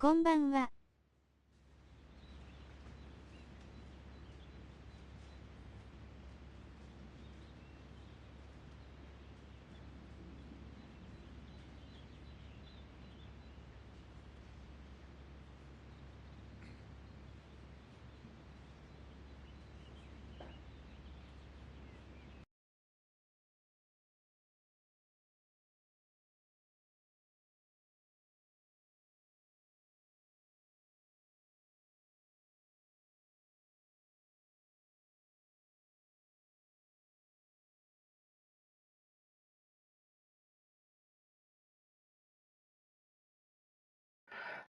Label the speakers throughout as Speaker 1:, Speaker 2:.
Speaker 1: こんばんは。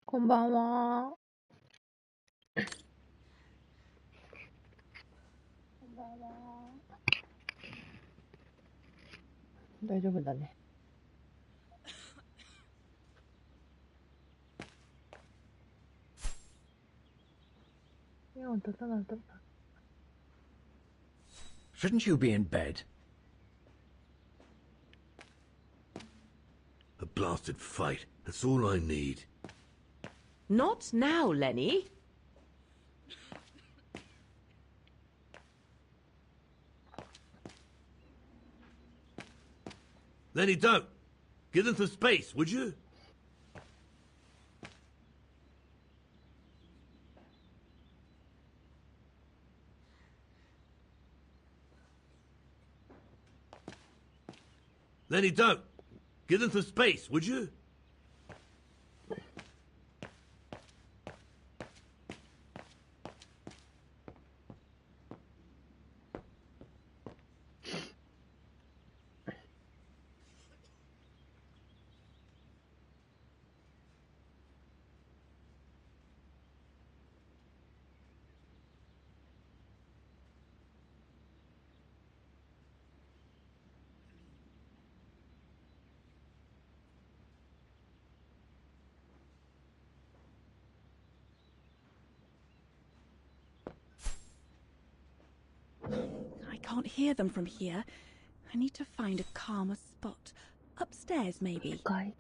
Speaker 2: こんばんは。こんばんは。大丈夫だね。
Speaker 3: Shouldn't you be in bed?
Speaker 4: A blasted fight. That's all I need.
Speaker 5: Not now, Lenny.
Speaker 4: Lenny, don't! Give them some space, would you? Lenny, don't! Give them some space, would you?
Speaker 6: I can't hear them from here. I need to find a calmer spot. Upstairs, maybe.
Speaker 2: Okay.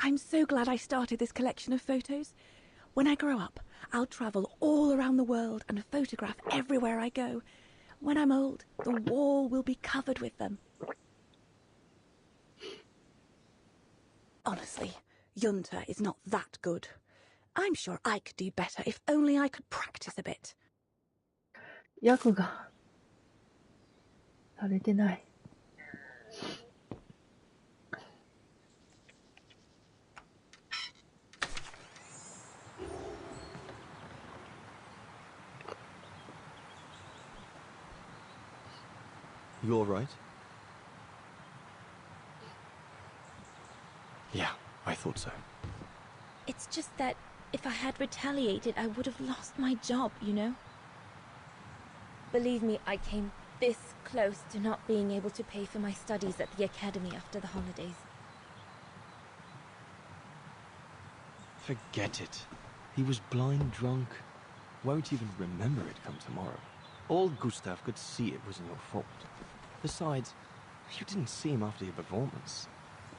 Speaker 6: I'm so glad I started this collection of photos. When I grow up, I'll travel all around the world and photograph everywhere I go. When I'm old, the wall will be covered with them. Honestly, Junta is not that good. I'm sure I could do better if only I could practice a bit.
Speaker 2: 訳がされてない。
Speaker 7: You all right? Yeah, I thought so.
Speaker 1: It's just that if I had retaliated, I would have lost my job, you know? Believe me, I came this close to not being able to pay for my studies at the academy after the holidays.
Speaker 7: Forget it. He was blind drunk. Won't even remember it come tomorrow. Old Gustav could see it wasn't your fault. Besides, you didn't see him after your performance.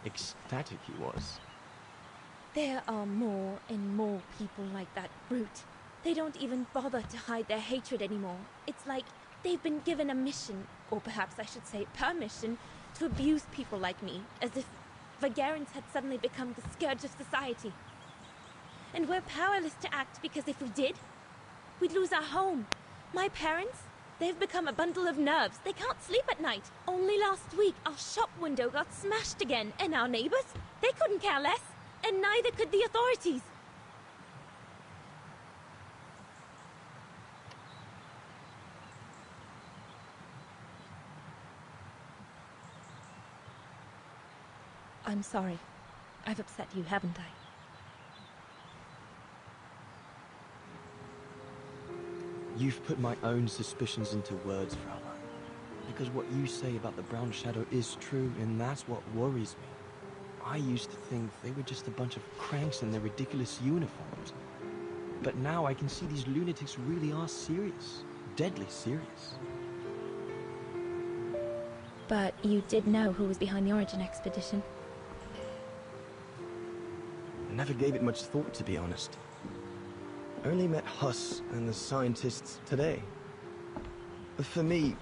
Speaker 7: Ecstatic he was.
Speaker 1: There are more and more people like that brute. They don't even bother to hide their hatred anymore. It's like they've been given a mission, or perhaps I should say permission, to abuse people like me, as if Vagarans had suddenly become the scourge of society. And we're powerless to act because if we did, we'd lose our home, my parents, They've become a bundle of nerves. They can't sleep at night. Only last week, our shop window got smashed again, and our neighbors, they couldn't care less, and neither could the authorities. I'm sorry. I've upset you, haven't I?
Speaker 7: You've put my own suspicions into words, Fraulein. Because what you say about the Brown Shadow is true, and that's what worries me. I used to think they were just a bunch of cranks in their ridiculous uniforms. But now I can see these lunatics really are serious. Deadly serious.
Speaker 1: But you did know who was behind the Origin expedition.
Speaker 7: I never gave it much thought, to be honest. I only met Huss and the scientists today. For me,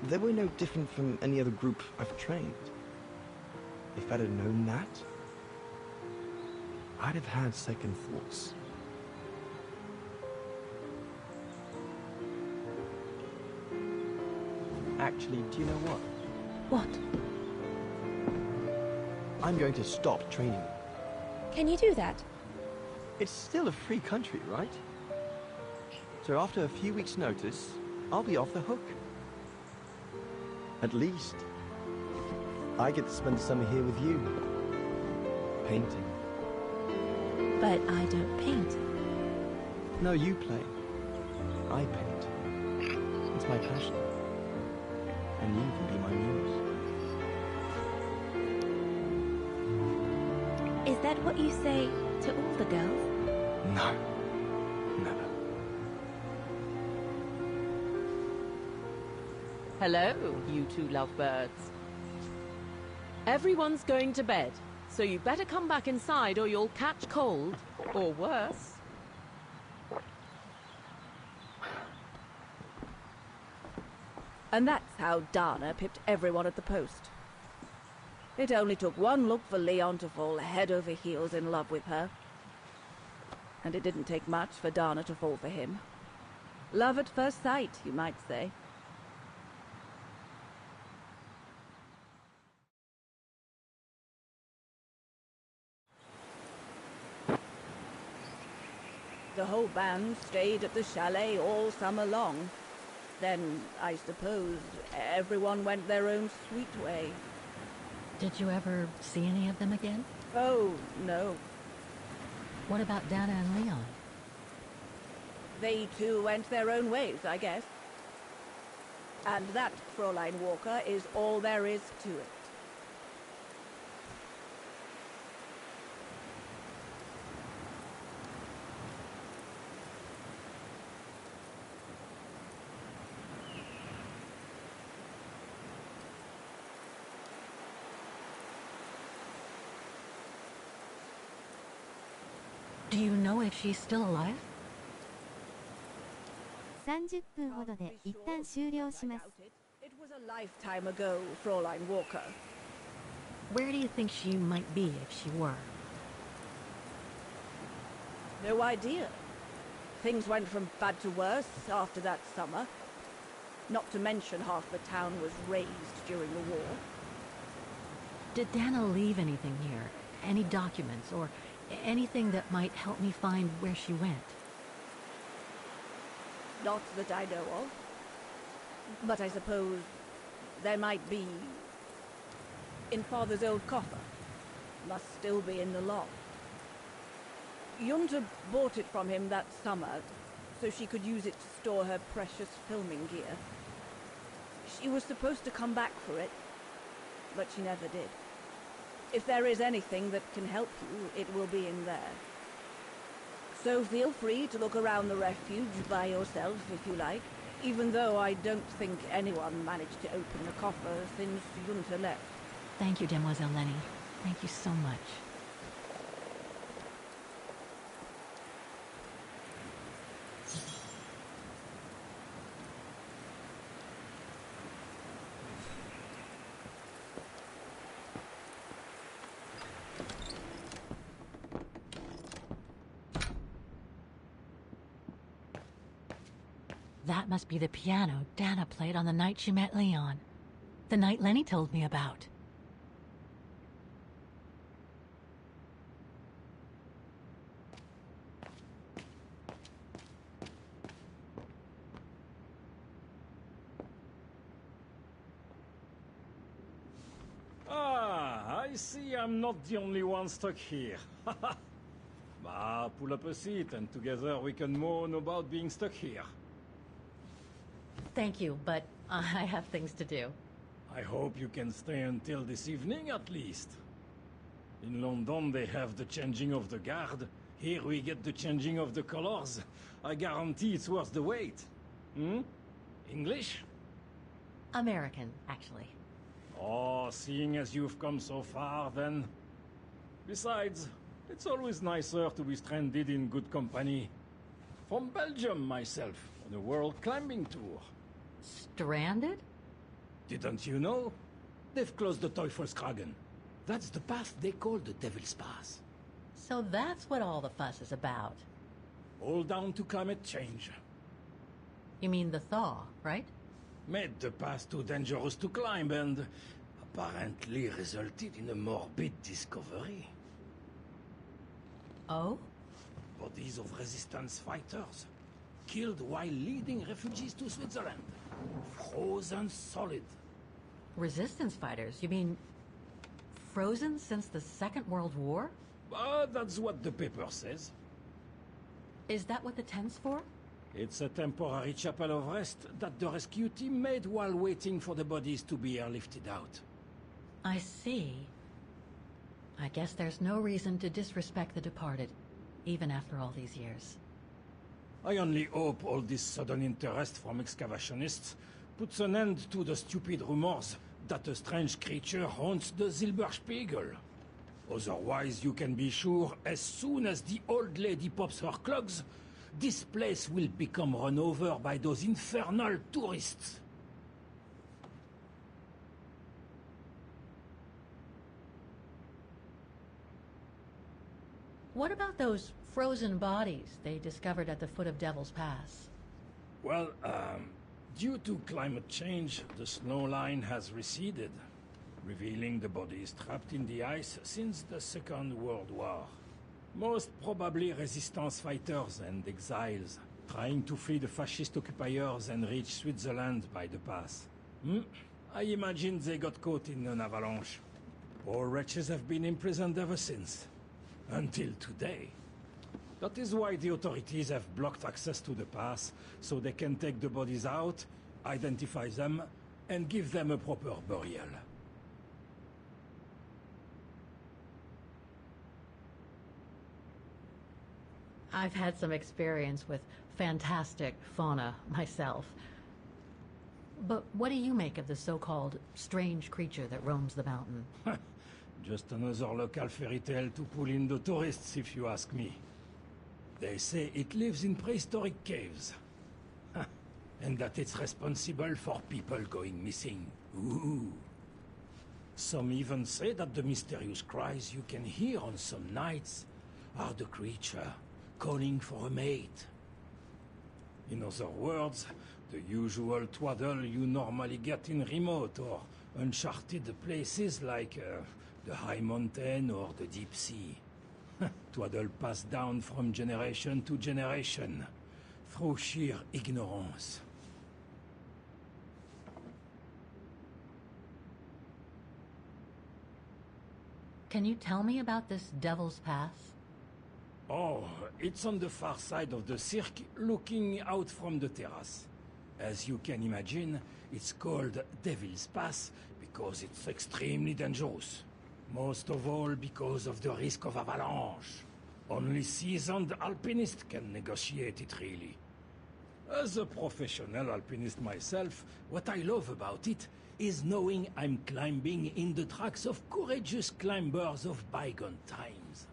Speaker 7: they were no different from any other group I've trained. If I'd have known that, I'd have had second thoughts. Actually, do you know what?
Speaker 1: What?
Speaker 7: I'm going to stop training.
Speaker 1: Can you do that?
Speaker 7: It's still a free country, right? So after a few weeks' notice, I'll be off the hook. At least, I get to spend the summer here with you. Painting.
Speaker 1: But I don't paint.
Speaker 7: No, you play. I paint. It's my passion. And you can be my muse.
Speaker 1: Is that what you say to all the girls?
Speaker 7: No. Never.
Speaker 5: Hello, you two lovebirds. Everyone's going to bed, so you better come back inside or you'll catch cold, or worse.
Speaker 6: And that's how Dana pipped everyone at the post. It only took one look for Leon to fall head over heels in love with her. And it didn't take much for Dana to fall for him. Love at first sight, you might say. The whole band stayed at the chalet all summer long. Then, I suppose, everyone went their own sweet way.
Speaker 8: Did you ever see any of them again?
Speaker 6: Oh, no.
Speaker 8: What about Dana and Leon?
Speaker 6: They too went their own ways, I guess. And that, Fräulein Walker, is all there is to it.
Speaker 8: Do you know if she's still alive?
Speaker 9: 30分ほどで一旦終了します。
Speaker 6: It was a lifetime ago, Fräulein Walker.
Speaker 8: Where do you think she might be if she were?
Speaker 6: No idea. Things went from bad to worse after that summer. Not to mention half the town was razed during the war.
Speaker 8: Did Dana leave anything here? Any documents or anything that might help me find where she went?
Speaker 6: Not that I know of. But I suppose there might be in Father's old coffer. Must still be in the loft. Junta bought it from him that summer, so she could use it to store her precious filming gear. She was supposed to come back for it, but she never did. If there is anything that can help you, it will be in there. So feel free to look around the refuge by yourself if you like, even though I don't think anyone managed to open the coffer since Junta left.
Speaker 8: Thank you, Demoiselle Lenny. Thank you so much. That must be the piano Dana played on the night she met Leon. The night Lenny told me about.
Speaker 10: Ah, I see I'm not the only one stuck here. Bah, pull up a seat and together we can moan about being stuck here.
Speaker 8: Thank you, but I have things to do.
Speaker 10: I hope you can stay until this evening at least. In London they have the changing of the guard. Here we get the changing of the colors. I guarantee it's worth the wait. Hmm? English?
Speaker 8: American, actually.
Speaker 10: Oh, seeing as you've come so far, then. Besides, it's always nicer to be stranded in good company. From Belgium, myself, on a world climbing tour.
Speaker 8: Stranded?
Speaker 10: Didn't you know? They've closed the Teufelskragen. That's the path they call the Devil's Pass.
Speaker 8: So that's what all the fuss is about.
Speaker 10: All down to climate change.
Speaker 8: You mean the thaw, right?
Speaker 10: Made the pass too dangerous to climb and apparently resulted in a morbid discovery.
Speaker 8: Oh?
Speaker 10: Bodies of resistance fighters, killed while leading refugees to Switzerland. Frozen solid.
Speaker 8: Resistance fighters? You mean frozen since the Second World War?
Speaker 10: That's what the paper says.
Speaker 8: Is that what the tent's for?
Speaker 10: It's a temporary chapel of rest that the rescue team made while waiting for the bodies to be airlifted out.
Speaker 8: I see. I guess there's no reason to disrespect the departed, even after all these years.
Speaker 10: I only hope all this sudden interest from excavationists puts an end to the stupid rumors that a strange creature haunts the Silberspiegel. Otherwise, you can be sure as soon as the old lady pops her clogs, this place will become run over by those infernal tourists.
Speaker 8: What about those frozen bodies they discovered at the foot of Devil's Pass?
Speaker 10: Well, due to climate change, the snow line has receded, revealing the bodies trapped in the ice since the Second World War. Most probably resistance fighters and exiles, trying to flee the fascist occupiers and reach Switzerland by the pass. I imagine they got caught in an avalanche. Poor wretches have been imprisoned ever since. Until today. That is why the authorities have blocked access to the pass, so they can take the bodies out, identify them, and give them a proper burial.
Speaker 8: I've had some experience with fantastic fauna myself. But what do you make of the so-called strange creature that roams the mountain?
Speaker 10: Just another local fairy tale to pull in the tourists, if you ask me. They say it lives in prehistoric caves. And that it's responsible for people going missing. Ooh. Some even say that the mysterious cries you can hear on some nights are the creature calling for a mate. In other words, the usual twaddle you normally get in remote or uncharted places like the high mountain or the deep sea. Twaddle passed down from generation to generation through sheer ignorance.
Speaker 8: Can you tell me about this Devil's Pass?
Speaker 10: Oh, it's on the far side of the cirque, looking out from the terrace. As you can imagine, it's called Devil's Pass because it's extremely dangerous. Most of all because of the risk of avalanche. Only seasoned alpinists can negotiate it, really. As a professional alpinist myself, what I love about it is knowing I'm climbing in the tracks of courageous climbers of bygone times.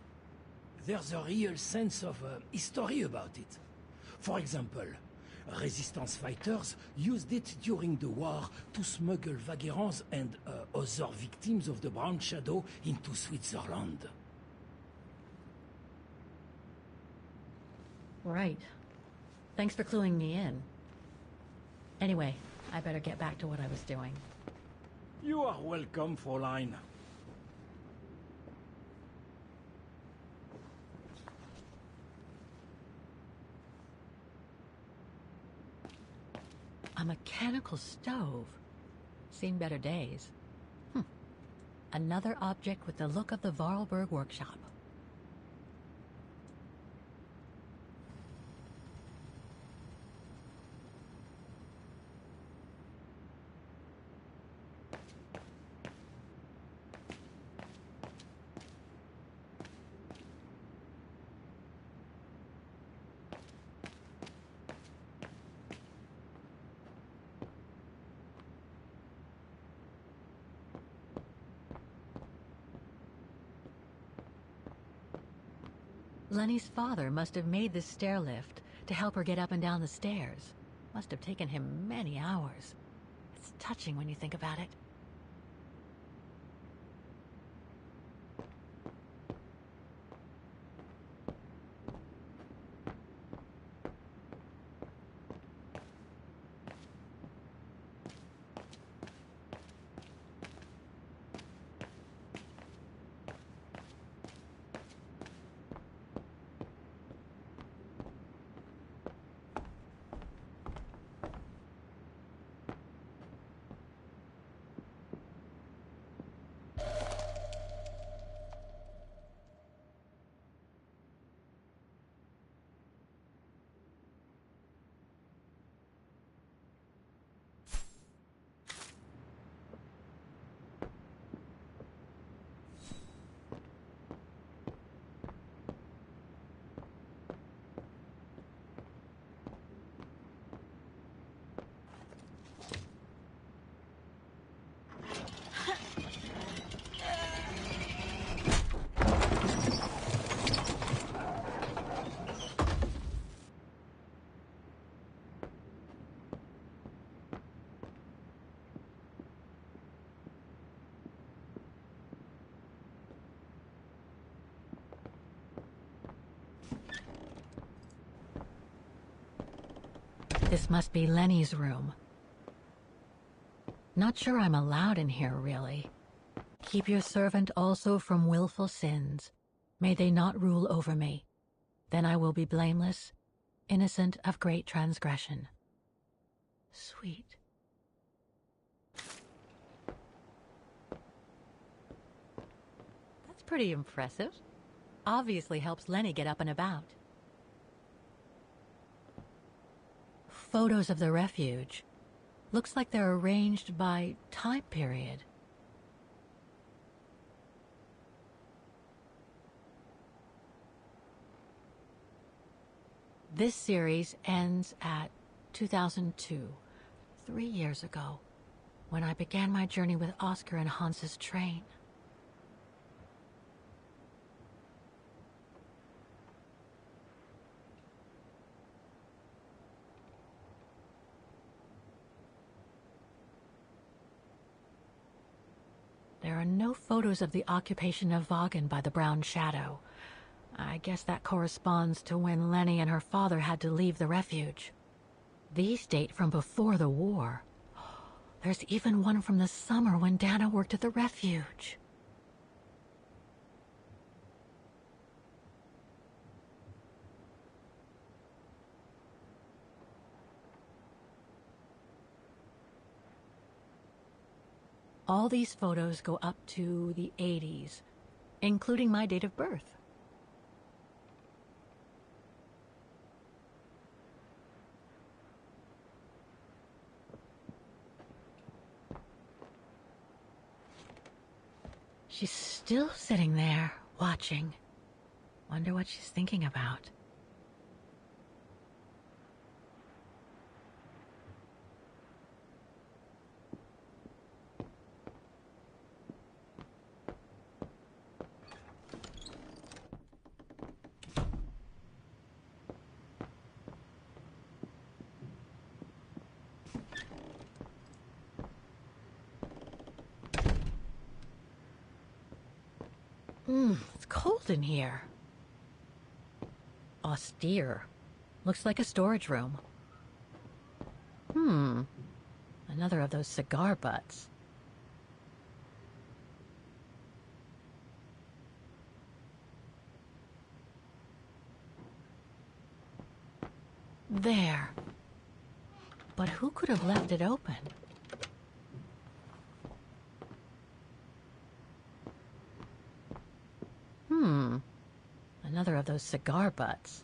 Speaker 10: There's a real sense of history about it. For example, resistance fighters used it during the war to smuggle vagrants and other victims of the Brown Shadow into Switzerland.
Speaker 8: Right. Thanks for cluing me in. Anyway, I better get back to what I was doing.
Speaker 10: You are welcome, Fräulein.
Speaker 8: A mechanical stove. Seen better days. Another object with the look of the Vorarlberg workshop. Lenny's father must have made this stair lift to help her get up and down the stairs. Must have taken him many hours. It's touching when you think about it. This must be Lenny's room. Not sure I'm allowed in here, really. Keep your servant also from willful sins. May they not rule over me. Then I will be blameless, innocent of great transgression. Sweet. That's pretty impressive. Obviously helps Lenny get up and about. Photos of the refuge. Looks like they're arranged by time period. This series ends at 2002, 3 years ago, when I began my journey with Oscar and Hans's train. There are no photos of the occupation of Vagen by the Brown Shadow. I guess that corresponds to when Lenny and her father had to leave the refuge. These date from before the war. There's even one from the summer when Dana worked at the refuge. All these photos go up to the 80s, including my date of birth. She's still sitting there, watching. Wonder what she's thinking about. It's cold in here. Austere. Looks like a storage room. Another of those cigar butts. There. But who could have left it open? Another of those cigar butts.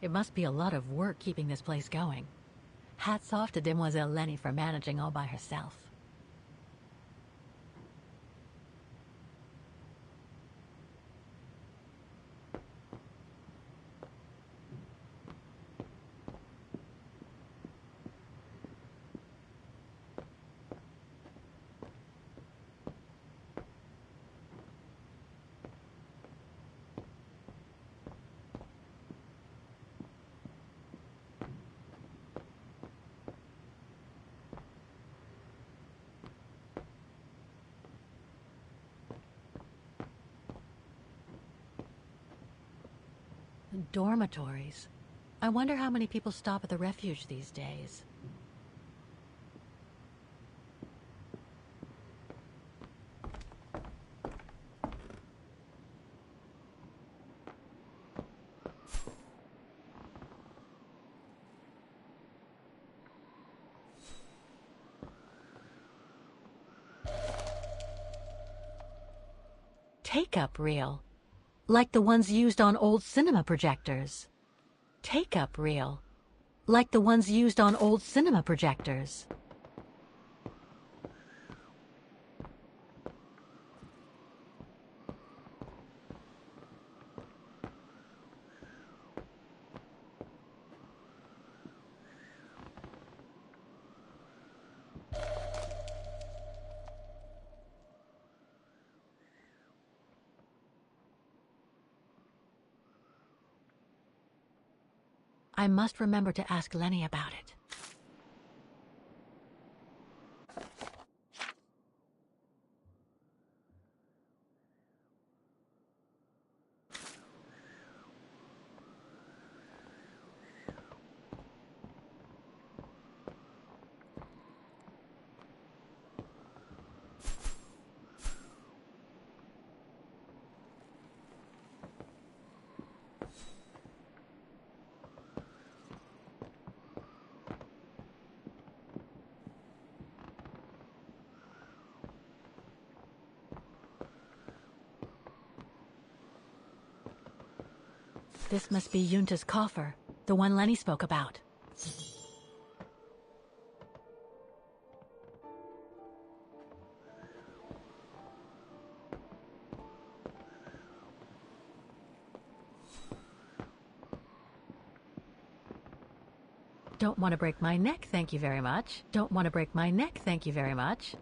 Speaker 8: It must be a lot of work keeping this place going. Hats off to Demoiselle Lenny for managing all by herself. Dormitories. I wonder how many people stop at the refuge these days. Take-up reel. Like the ones used on old cinema projectors. Take-up reel. Like the ones used on old cinema projectors. I must remember to ask Lenny about it. This must be Yunta's coffer, the one Lenny spoke about. Don't want to break my neck, thank you very much. Don't want to break my neck, thank you very much.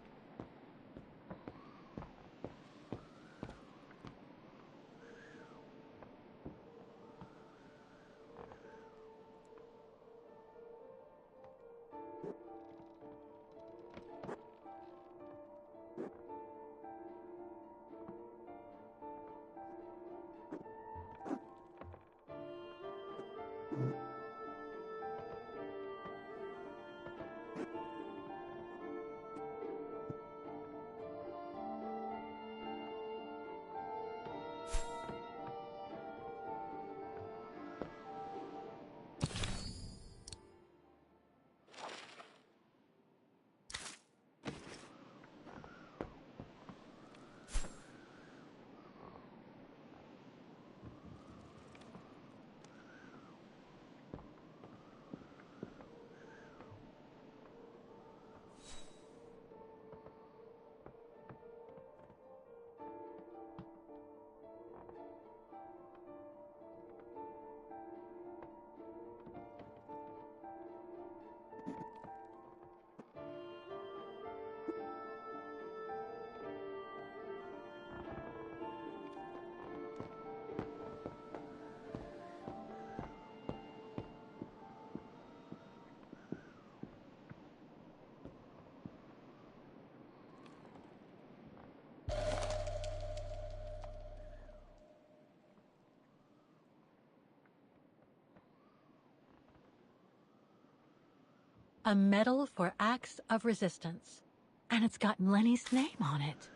Speaker 8: A medal for acts of resistance. And it's got Lenny's name on it.